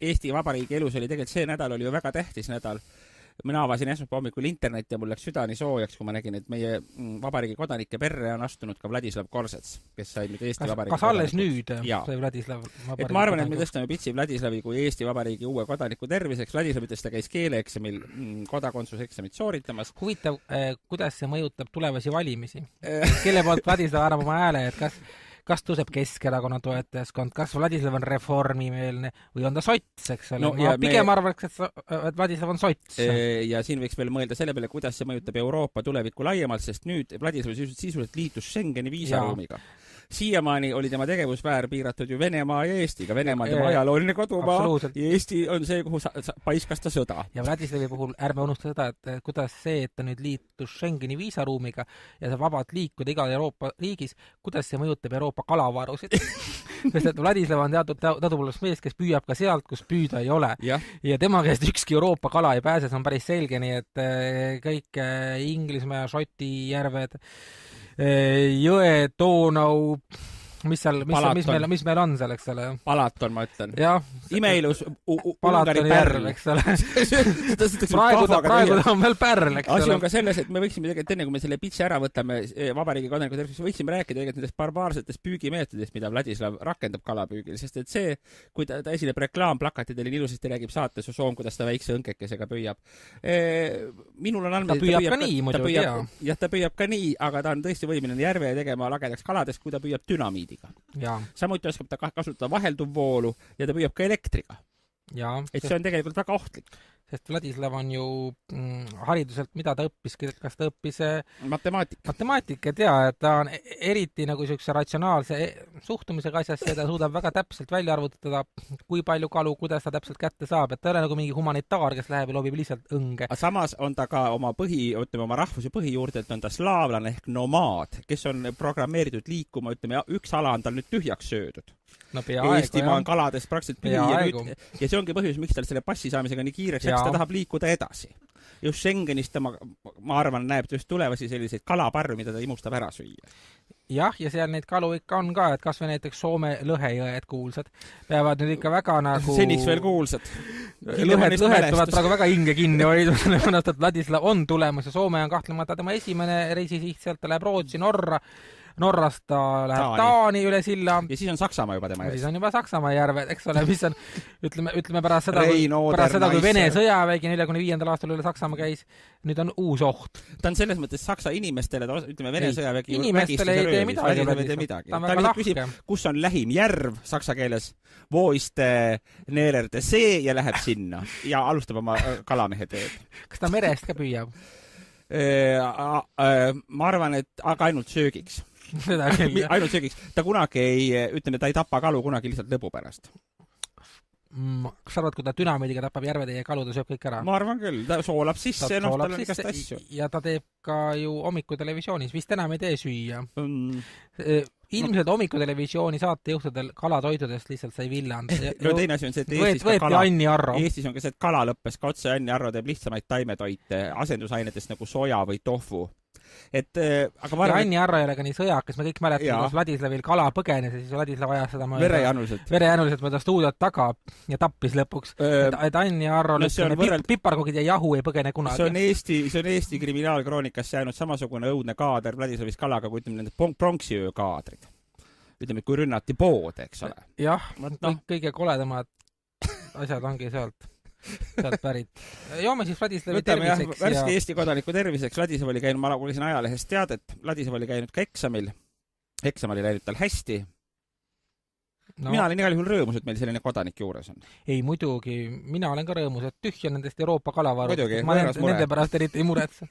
Eesti Vabariigi elus oli tegelikult see nädal oli ju väga tähtis nädal. Mina avasin esmaspäeva hommikul internetti ja mul läks südani soojaks, kui ma nägin, et meie vabariigi kodanike perre on astunud ka Vladislav Korsets, kes sai nüüd Eesti Vabariigi kas alles nüüd sai Vladislav Vabariigi et ma arvan, et me tõstame pitsi Vladislavi kui Eesti Vabariigi uue kodaniku terviseks. Vladislav ütles, ta käis keeleeksamil kodakondsuseksamit sooritamas. Huvitav, kuidas see mõjutab tulevasi valimisi? Kelle poolt Vladislav annab oma hääle, et kas tõuseb Keskerakonna toetajaskond, kas Vladislav on reformimeelne või on ta sots, eks ole? No, pigem arvaks, et Vladislav on sots. Ja siin võiks veel mõelda selle peale, kuidas see mõjutab Euroopa tulevikku laiemalt, sest nüüd Vladislav sisuliselt liitus Schengeni viisaruumiga. Siiamaani oli tema tegevusväär piiratud ju Venemaa ja Eestiga. Venemaa tema ajalooline kodumaa ja Eesti on see, kuhu paiskas ta sõda. Ja Vladislavi puhul ärme unusta seda, et kuidas see, et ta nüüd liitus Schengeni viisaruumiga ja saab vabalt liikuda igal Euroopa riigis, kuidas see mõjutab Euroopa kalavarusid. Sest et Vladislav on teatud tadupulas mees, kes püüab ka sealt, kus püüda ei ole. Ja tema käest ükski Euroopa kala ei pääse, see on päris selge, nii et kõik Inglismaa, Šoti järved, jõe, Donau, mis meil on seal, eks ole? Palaton, ma ütlen. Imeilus Palatoni järv, eks ole. Praegu ta on veel pärl, eks ole. Asi on ka selles, et me võiksime tegelikult enne, kui me selle pitsi ära võtame vabariigi kodaniku tervis, võiksime rääkida tegelikult nendest barbaarsetest püügimeetodist, mida Vladislav rakendab kalapüügil, sest et see, kui ta esineb reklaamplakatidel ja ilusasti räägib saates Soom, kuidas ta väikse õnkekesega püüab. Minul on andmed, ta püüab ka nii, muidugi, jah, ta püüab ka nii, aga ta on tõesti võimeline järve tegema lagedaks kaladest, kui ta püüab dünamiidi. Samuti oskab ta kasutada vahelduvvoolu ja ta püüab ka elektriga. Et see on tegelikult väga ohtlik. Sest Vladislav on ju hariduselt, mida ta õppis, kas ta õppis matemaatikat, et ta on eriti nagu selline ratsionaalse suhtumisega asjasse ja ta suudab väga täpselt välja arvutada, kui palju kalu, kuidas ta täpselt kätte saab, et ta ei ole nagu mingi humanitaar, kes läheb ja loobib lihtsalt õnge. Samas on ta ka oma rahvuse põhijuurde, et on ta slaavlane ehk nomaad, kes on programmeeritud liikuma, üks ala on tal nüüd tühjaks söödud. Eestimaa on kalades praktiliselt ja see ongi põhjus, miks tal selle passi saamisega nii kiireks, eks ta tahab liikuda edasi. Just Schengenist ma arvan, näeb just tulevasi selliseid kalaparru, mida ta imustab ära süüa. Jah, ja seal neid kalu ikka on ka, et kas või näiteks Soome lõhejõed kuulsad peavad nüüd ikka väga nagu... Seniks veel kuulsad. Lõhed tulevad praegu väga hinge kinni hoidnud, sellepärast, et Vladislav on tulemas ja Soome on kahtlemata tema esimene reisisiht, sealt ta läheb Rootsi, Norrast ta läheb Taani üle silla. Ja siis on Saksamaa juba tema ees. Siis on juba Saksamaa järved, eks ole, mis on, ütleme pärast seda, kui Vene sõjavägi 45. aastal üle Saksamaa käis, nüüd on uus oht. Ta on selles mõttes Saksa inimestele, Vene sõjavägi inimestele ei tee midagi. Ta nüüd küsib, kus on lähim järv saksa keeles, Voiste neelerde see ja läheb sinna ja alustab oma kalamehe tööd. Kas ta merest ka püüab? Ma arvan, et aga ainult söögiks. Ainult söögiks. Ta kunagi ta ei tapa kalu kunagi lihtsalt lõbu pärast. Kas arvad, kui ta dünamiidiga tapab järvede ja kalu, ta sööb kõik ära? Ma arvan küll, ta soolab sisse, tal on igast asju. Ja ta teeb ka ju hommikutelevisioonis, vist enam ei tee süüa. Ilmselt hommikutelevisiooni saatejuhtudel kalatoidudest lihtsalt sai villand. No teine asi on see, et Eestis on ka see, et kala lõppes ka otse Anni Arro teeb lihtsamaid taimetoite asendusainetest nagu soja või tofu. Aga ja Anni Arro ei ole ka nii sõjakas, me kõik mäletame, kus Vladislavil kala põgenes ja siis Vladislav ajas seda verejanuliselt mööda stuudiot taga ja tappis lõpuks. Et Anni Arro piparkogid ja jahu ei põgene kunagi. See on Eesti kriminaalkroonikasse jäänud samasugune õudne kaader Vladislavist kalaga, kui ütleme nende pronksiöö kaadrid. Ütleme, kui rünnati pood, eks ole. Jah, kõige koledamad asjad ongi sealt pärit. Joome siis Vladislavi terviseks. Värske Eesti kodaniku terviseks. Vladislav oli käinud, ma kuulsin ajalehest teadet, Vladislav oli käinud ka eksamil. Eksam oli läinud tal hästi. Mina olin igal juhul rõõmus, et meil selline kodanik juures on. Ei, muidugi. Mina olen ka rõõmus, et tühja nendest Euroopa kalavarud. Ma nende pärast eriti ei muretse.